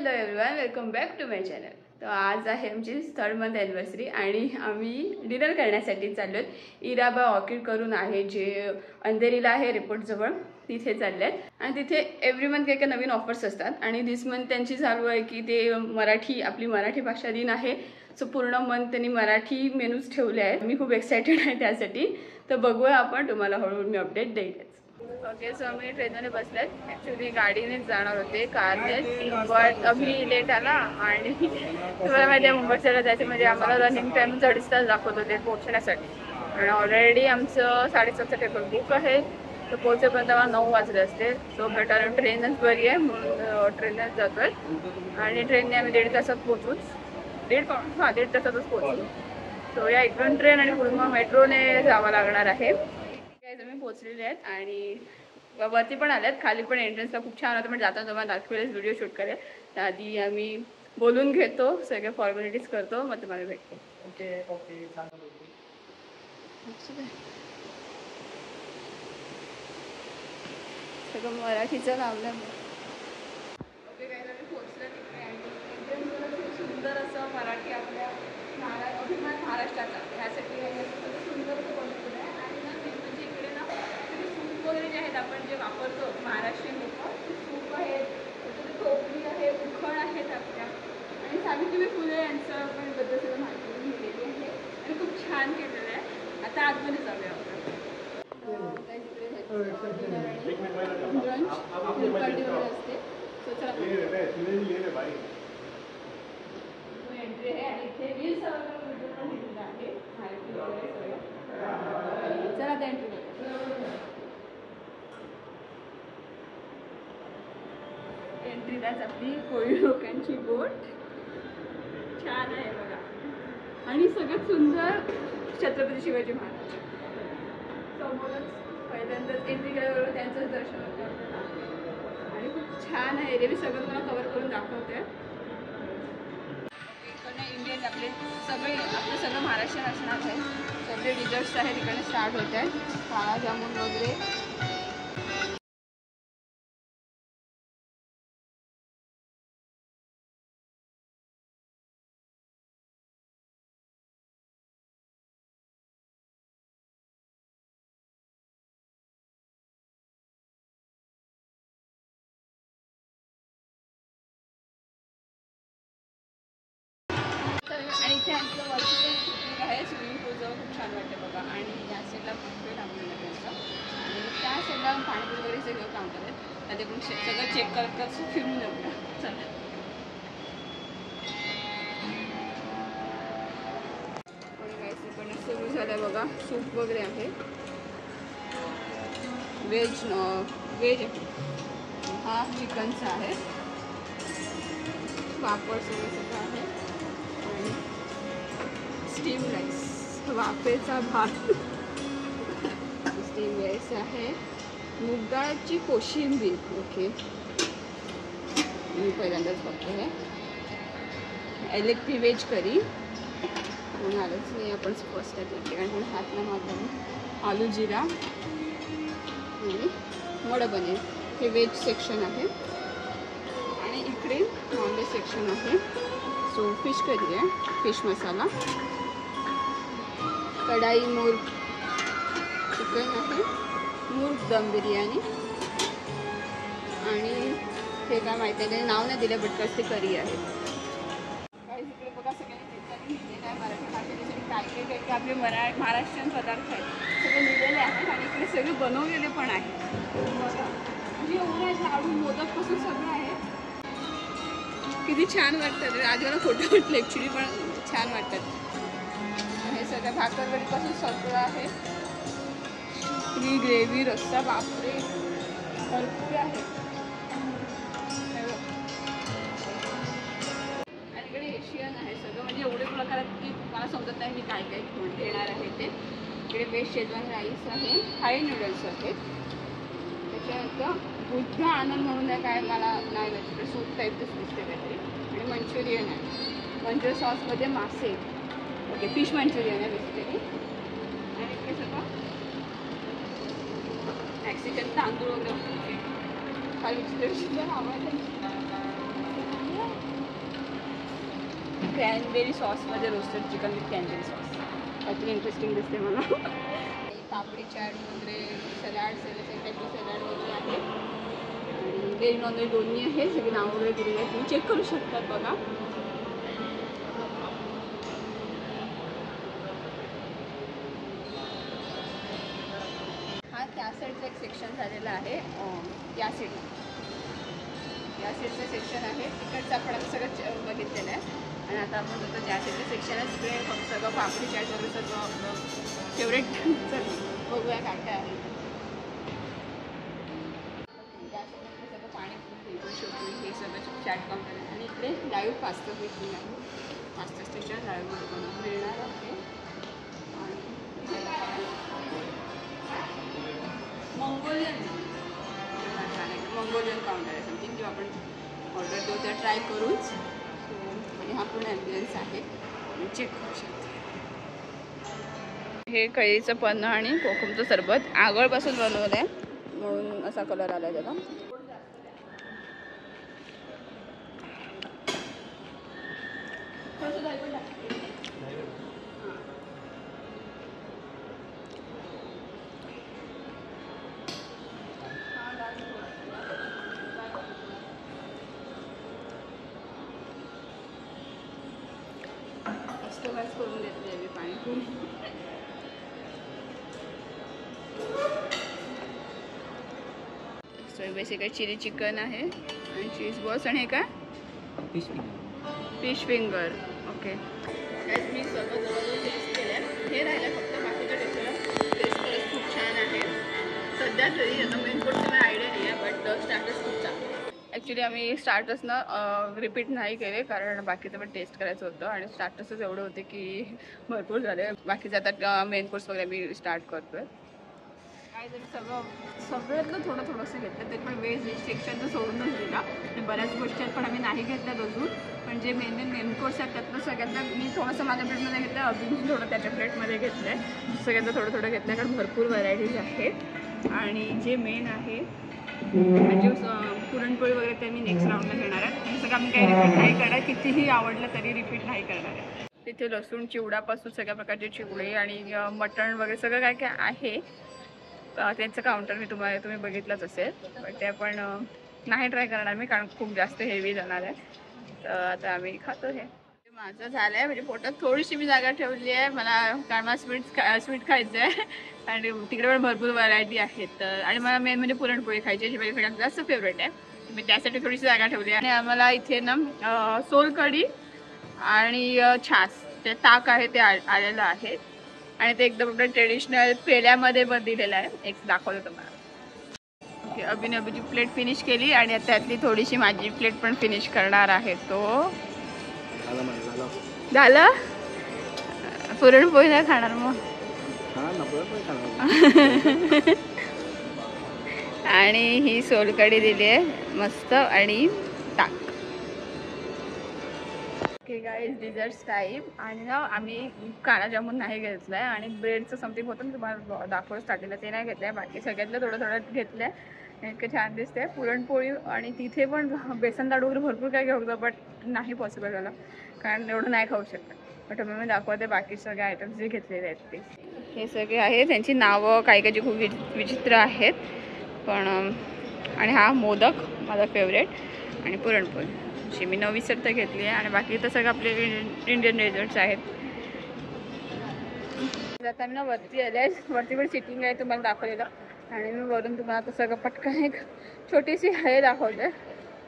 Hello everyone, welcome back to my channel. तर आज आहे आमची 3rd मंथ ॲनिव्हर्सरी आणि आम्ही डिनर करण्यासाठी चाललो आहेत. इराबा ऑर्किड करून आहे जे अंधेरीला आहे रिपोर्टजवळ, तिथे चालले आहेत. आणि तिथे एव्हरी मंथ काही नवीन ऑफर्स असतात आणि दिस मंथ त्यांची चालू आहे की ते आपली मराठी भाषा दिन आहे. सो पूर्ण मंथ त्यांनी मराठी मेनूज ठेवले आहेत. मी खूप एक्सायटेड आहे त्यासाठी. तर बघूया आपण, तुम्हाला हळूहळू मी अपडेट देईलच. ओके, सो आम्ही ट्रेनने बसलेत. ॲक्च्युली गाडीनेच जाणार होते, कारनेच, बट आम्ही लेट आला. आणि तुम्हाला माहिती आहे मुंबईला जायचं म्हणजे आम्हाला रनिंग टाईम 2.5 तास दाखवत होते पोहोचण्यासाठी. आणि ऑलरेडी आमचं 7:30चं टेबल बुक आहे. तर पोहोचेपर्यंत आम्हाला 9 वाजले असते. सो बेटर ट्रेनच बरी आहे म्हणून ट्रेनच जातोय. आणि ट्रेनने आम्ही 1.5 तासात पोहोचूच. 1.5 तासातच पोहोचू. सो या इकडून ट्रेन आणि पुढे मेट्रोने जावं लागणार आहे. मी पोहोचलेले आहेत आणि वरती पण आल्यात. खाली पण एंट्रन्सला खूप छान होतं, पण जाता तुम्हाला दाखवेलच, व्हिडिओ शूट करेल. त्याआधी आम्ही बोलून घेतो, सगळे फॉर्मॅलिटीज करतो, मग तुम्हाला भेटतो. ओके सगळं मराठीचं लावलं. ओके, काय झालं, पोहोचलं तिकडे आणि सुंदर असं मराठी आपल्या अभिमान महाराष्ट्राचा ह्यासाठी सुंदर असं बनवलेलं आहे. आणि ना म्हणजे इकडे ना सूप वगैरे जे आहेत आपण जे वापरतो महाराष्ट्रीयन लोक, सूप आहेत, टोपली आहे, उखळ आहेत आपल्या, आणि सावित्रीबाई फुले यांचं पण बद्दल सगळं माहिती लिहिलेली आहे आणि खूप छान केलेलं आहे. आता आतमध्ये जाऊया आपण. असते एंट्री आहे आणि इथे रील्स आहे. चला आता एंट्री एंट्रीलाच आपली कोळी लोकांची बोट छान आहे बघा. आणि सगळ्यात सुंदर छत्रपती शिवाजी महाराज समोरच पहिल्यांदाच एंट्री केल्याबरोबर त्यांचंच दर्शन होतं आणि खूप छान आहे. रे मी सगळं मला कव्हर करून दाखवते. इंडियन आपले सगळं महाराष्ट्रीयन असणार आहे. सगळे डिझर्ट्स आहेत इकडे स्टार्ट होत आहेत. काळा जामून वगैरे. आणि इथे आमचं वरती आहे स्विमिंग पूल जवळ खूप छान वाटतं बघा. आणि या साईडला बुफे थांबलेलं आहे त्यांचं आणि त्या साईडला पाणीपुरी वगैरे सगळं काउंटर आहेत. त्यात पण सगळं चेक करत फिरून जाऊया. चला. आणि काही पण सुरू झालं बघा. सूप वगैरे आहे. व्हेज आहे. हा चिकनचा आहे. पापड सगळं आहे. आणि स्टीम राईस, वाफेचा भात, स्टीम राईस आहे. मुगाची कोशिंबीर. ओके, मी पहिल्यांदाच बघतो आहे. एलेक्ट्री व्हेज करी कोण आलंच नाही, आपण फर्स्ट आहे कारण हातला मागून. आलू जिरा आणि मडबने हे व्हेज सेक्शन आहे. आणि इकडे नॉनव्हेज सेक्शन आहे. सो फिश करी आहे, फिश मसाला, कढाई मूर्ग चिकन आहे, मूर्ग दम बिर्याणी. आणि हे काय माहिती आहे, नाव नाही दिलं, बट कसं ते करी आहे. काही इकडे बघा सगळ्यांनी चिंताने लिहिलेलं आहे मराठी भाषेसाठी काय काय आपले महाराष्ट्रीयन पदार्थ आहेत सगळे लिहिलेले आहेत. आणि इकडे सगळे बनवलेले पण आहेत बघा. म्हणजे एवढं आहे, लाडू मोदकपासून सगळं आहे. किती छान वाटतात. आज मला फोटो वाटलं ॲक्च्युली, पण छान वाटतात. हे सगळं भाकरवडीपासून सगळं आहे. ही ग्रेव्ही, रस्सा, बापरे भरपूर आहे. आणि इकडे एशियन आहे सगळं, म्हणजे एवढे प्रकारात की मला समजत नाही मी काय काय घेणार आहे ते. इकडे वेज शेजवान राईस आहे, थाई नूडल्स आहेत. त्याच्यानंतर बुद्ध आनंद म्हणून आहे, काय मला नाही माहिती, सूप टाईपच दिसते काहीतरी. आणि मंचुरियन आहे, मंचुरियन सॉसमध्ये मासे. ओके, फिश मंचुरियन आहे बेसिकली. आणि इकडे सगळं मॅक्सिकन तांदूळ वगैरे खाली विचित्र आवाज आहे. क्रॅनबेरी सॉसमध्ये roasted chicken with cranberry sauce. काहीतरी इंटरेस्टिंग दिसते मला. पापडी चाट वगैरे, सलाड सॅलड वगैरे आहे. व्हेज नॉनव्हेज दोन्ही आहे. सगळे नाव वगैरे दिलेली आहेत, तुम्ही चेक करू शकतात बघा. हा त्या साईडचं एक सेक्शन झालेलं आहे. या साईडचं सेक्शन आहे. तिकडचं आपण आता सगळं बघितलेलं आहे. आणि आता आपण होतो ज्या साईडचं सेक्शन आहे तिकडे सगळं पापडी चाट वगैरे सगळं आपलं फेवरेट. बघूया काय काय आहे. त्या साईडमध्ये सगळं पाणीपुरी हे सगळं चाट काउंटर आहे. आणि इकडे लाईव्ह पास्ता स्टेशन आहे. पास्ता स्टेशन लाईव्ह मिळणार आहे. मंगोलियन काउंटर आहे समथिंग, जेव्हा आपण ऑर्डर देऊ त्या ट्राय करूच. आणि हा पूर्ण ॲम्बियन्स आहे, चेक करू शकते. हे कैरीचं पन्ह आणि कोकमचं सरबत आगळपासून बनवलं आहे म्हणून असा कलर आला आहे त्याला. कस्टमाइज करून देते मी panipuri. So basically chilli chicken आहे आणि चीज बॉल्स आणि हे काय फिश फिंगर. ओके, मी स्वतः जवळजवळ टेस्ट केलं आहे. हे राहिलं फक्त बाकीच्या टेस्ट खरंच खूप छान आहे. सध्या तरी आता मेन कोर्सची मला आयडिया नाही आहे, बट स्टार्टर्स खूप चांगले. ॲक्च्युली आम्ही स्टार्टर्सनं रिपीट नाही केले कारण बाकीचं पण टेस्ट करायचं होतं आणि स्टार्टर्सच एवढे होते की भरपूर झाले. बाकीचं आता मेन कोर्स वगैरे मी स्टार्ट करतो आहे. काय तरी सगळ्यातलं थोडंसं घेतलं तरी पण व्हेज सेक्शनचं सोडूनच दिला. बऱ्याच गोष्टी आहेत पण आम्ही नाही घेतल्यात अजून. पण जे मेन कोर्स आहेत त्यातलं सगळ्यातलं मी थोडंसं माझ्या प्लेटमध्ये घेतलं, अजून थोडं त्याच्या प्लेटमध्ये घेतलं आहे. सगळ्यातलं थोडं घेतलं आहे कारण भरपूर व्हरायटीज आहेत. आणि जे मेन आहे म्हणजे पुरणपोळी वगैरे ते मी नेक्स्ट राऊंडला घेणार आहे. हे सगळं आम्ही काही रिपीट नाही करणार, कितीही आवडलं तरी रिपीट नाही करणार आहे. तिथे लसूण चिवडापासून सगळ्या प्रकारचे चिवडे आणि मटण वगैरे सगळं काय काय आहे. त्यांचं काउंटर मी तुम्ही बघितलंच असेल, पण ते आपण नाही ट्राय करणार मी कारण खूप जास्त हेवी जाणार आहे. तर आता आम्ही खातो. हे माझं झालं आहे म्हणजे पोटात थोडीशी मी जागा ठेवली आहे मला कारण मला स्वीट खायचं आहे. आणि तिकडे पण भरपूर व्हरायटी आहेत. तर आणि मला मेन म्हणजे पुरणपोळी खायची जी माझी सगळ्यात जास्त फेवरेट आहे. मी त्यासाठी थोडीशी जागा ठेवली आहे. आणि आम्हाला इथे ना सोलकढी आणि छास ते ताक आहे ते आलेलं आहे. आणि ते एकदम आपलं ट्रेडिशनल पेल्यामध्ये पण दिलेलं आहे. एक दाखवलं तुम्हाला. ओके, अभिची प्लेट फिनिश केली आणि त्यातली थोडीशी माझी प्लेट पण फिनिश करणार आहे. तो झालं. पुरणपोळी नाही खाणार मग. आणि ही सोलकढी दिली आहे मस्त आणि ताक. Okay guys, desserts type. आणि ना आम्ही काळा जामून नाही घेतलाय आणि ब्रेडचं समथिंग होतं मी तुम्हाला दाखवलं स्टार्टिंगला, ते नाही घेतलंय. बाकी सगळ्यातलं थोडं घेतलंय. इतकं छान दिसतंय. पुरणपोळी आणि तिथे पण बेसन लाडू वगैरे भरपूर काय घेऊ शकतो, बट नाही पॉसिबल झालं कारण एवढं नाही खाऊ शकत. बट मी दाखवते बाकी सगळे आयटम्स जे घेतलेले आहेत ते. हे सगळे आहे, त्यांची नावं काही खूप विचित्र आहेत पण. आणि हा मोदक माझा फेवरेट आणि पुरणपोळी जी मी 9 विसरता घेतली आहे. आणि बाकी तर सगळं आपले इंडियन डेझर्ट्स आहेत. आता मी ना वरती आले आहे, वरती पण सिटिंग आहे तुम्हाला दाखवलेलं. आणि मी वरून तुम्हाला आता सगळं पटकन एक छोटीशी हे दाखवते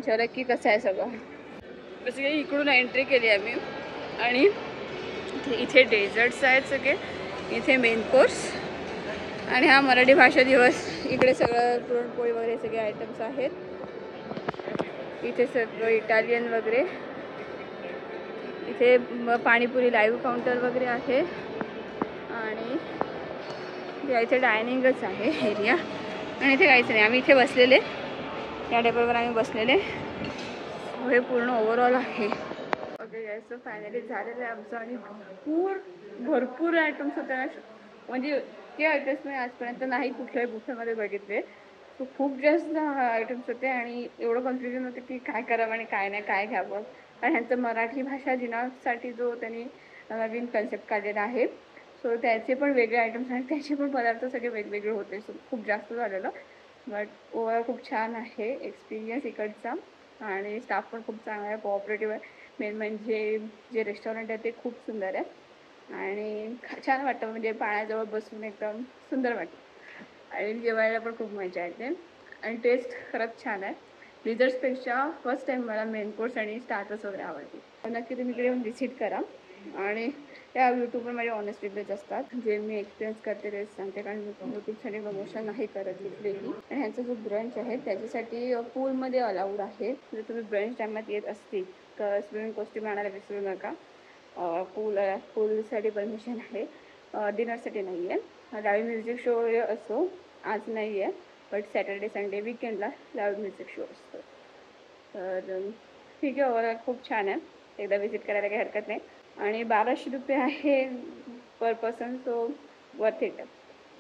जरा की कसं आहे सगळं. बेसिकली इकडून एंट्री केली आहे मी आणि इथे डेझर्ट्स आहेत सगळे, इथे मेन कोर्स आणि हा मराठी भाषा दिवस. इकडे सगळं पुरणपोळी वगैरे सगळे आयटम्स आहेत. इथे सगळं इटालियन वगैरे. इथे पाणीपुरी लाईव्ह काउंटर वगैरे आहे. आणि इथे डायनिंगच आहे एरिया. आणि इथे काहीच नाही, आम्ही इथे बसलेले, या टेबलवर आम्ही बसलेले. हे पूर्ण ओव्हरऑल आहे. ओके यायचं फायनली झालेलं आहे आमचं. आणि भरपूर आयटम्स होते ना, म्हणजे ते आयटम्स मी आजपर्यंत नाही कुठल्याही बुफेमध्ये बघितले. सो खूप जास्त आयटम्स होते आणि एवढं कन्फ्युजन होते की काय करावं आणि काय नाही, काय घ्यावं. आणि ह्यांचं मराठी भाषा दिनासाठी जो त्यांनी नवीन कन्सेप्ट काढलेला आहे, सो त्याचे पण वेगळे आयटम्स आणि त्याचे पण पदार्थ सगळे वेगवेगळे होते. सो खूप जास्त झालेलं, बट ओव्हरऑल खूप छान आहे एक्सपिरियन्स इकडचा. आणि स्टाफ पण खूप चांगला आहे, कोऑपरेटिव्ह आहे. मेन म्हणजे जे रेस्टॉरंट आहे ते खूप सुंदर आहे आणि छान वाटतं, म्हणजे पाण्याजवळ बसून एकदम सुंदर वाटतं आणि जेवायला पण खूप मजा येते आणि टेस्ट खरंच छान आहे. डिझर्ट्सपेक्षा फर्स्ट टाईम मला मेन कोर्स आणि स्टार्टर्स वगैरे आवडते. नक्की तुम्ही इकडे येऊन व्हिजिट करा. आणि त्या यूट्यूबवर माझे ऑनेस्ट रिव्ह्यूज असतात, जे मी एक्सपिरियन्स करते तेच सांगते, कारण यूट्यूबसाठी प्रमोशन नाही करत कुठलेही. आणि ह्यांचा जो ब्रंच आहे त्याच्यासाठी पूलमध्ये अलाउड आहे. जर तुम्ही ब्रंच टायमात येत असतील तर स्विमिंग कॉस्ट्यूम आणायला विसरू नका. पूलसाठी परमिशन आहे, डिनरसाठी नाही आहे. लाईव्ह म्युझिक शो असो, आज नाही आहे, बट सॅटर्डे संडे विकेंडला लाईव्ह म्युझिक शो असतो. तर ठीक आहे, ओव्हरऑल खूप छान आहे, एकदा विजिट करायला काही हरकत नाही. आणि 1200 रुपये आहे पर पर्सन, सो वर्थ इट.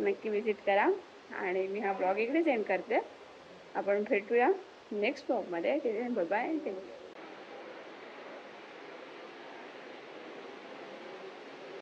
नक्की विजिट करा. आणि मी हा ब्लॉग इकडेच एंड करते. आपण भेटूया नेक्स्ट ब्लॉगमध्ये. बाय.